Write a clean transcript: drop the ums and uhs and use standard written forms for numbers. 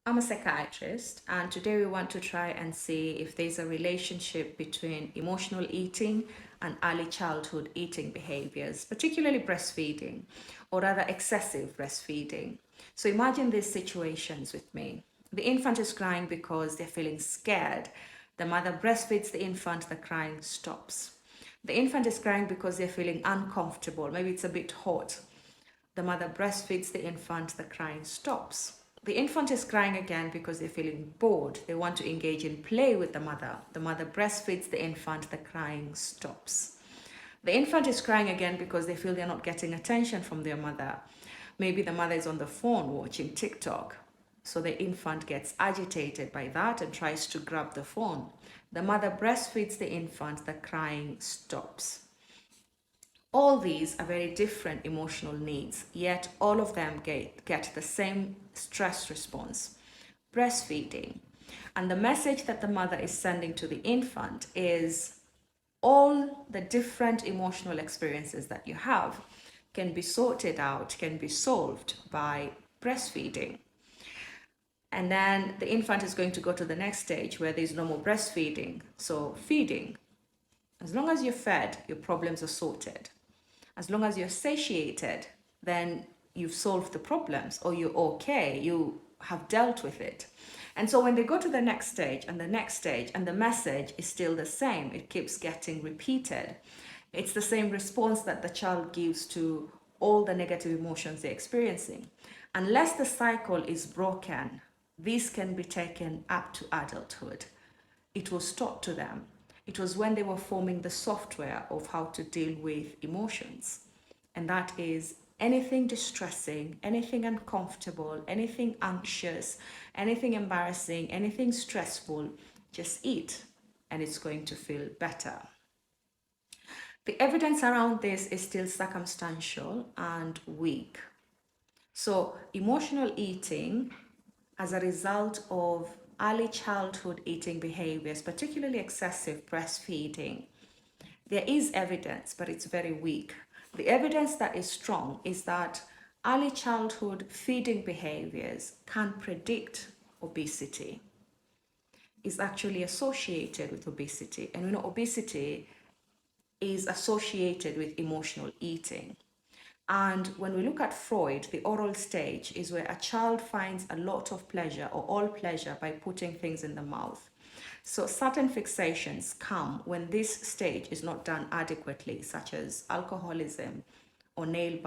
I'm a psychiatrist, and today we want to try and see if there's a relationship between emotional eating and early childhood eating behaviors, particularly breastfeeding, or rather excessive breastfeeding. So imagine these situations with me. The infant is crying because they're feeling scared. The mother breastfeeds the infant, the crying stops. The infant is crying because they're feeling uncomfortable. Maybe it's a bit hot. The mother breastfeeds the infant, the crying stops. The infant is crying again because they're feeling bored. They want to engage in play with the mother. The mother breastfeeds the infant, the crying stops. The infant is crying again because they feel they're not getting attention from their mother. Maybe the mother is on the phone watching TikTok. So the infant gets agitated by that and tries to grab the phone. The mother breastfeeds the infant, the crying stops. All these are very different emotional needs, yet all of them get the same stress response, breastfeeding. And the message that the mother is sending to the infant is all the different emotional experiences that you have can be sorted out, can be solved by breastfeeding. And then the infant is going to go to the next stage where there's no more breastfeeding. So feeding. As long as you're fed, your problems are sorted. As long as you're satiated, then you've solved the problems, or you're okay, you have dealt with it. And so when they go to the next stage and the next stage, and the message is still the same, it keeps getting repeated. It's the same response that the child gives to all the negative emotions they're experiencing. Unless the cycle is broken, these can be taken up to adulthood. It was taught to them. It was when they were forming the software of how to deal with emotions. And that is anything distressing, anything uncomfortable, anything anxious, anything embarrassing, anything stressful, just eat and it's going to feel better. The evidence around this is still circumstantial and weak. So emotional eating as a result of early childhood eating behaviors, particularly excessive breastfeeding, there is evidence, but it's very weak. The evidence that is strong is that early childhood feeding behaviors can predict obesity, is actually associated with obesity. And we know obesity is associated with emotional eating. And when we look at Freud, the oral stage is where a child finds a lot of pleasure or all pleasure by putting things in the mouth. So certain fixations come when this stage is not done adequately, such as alcoholism or nail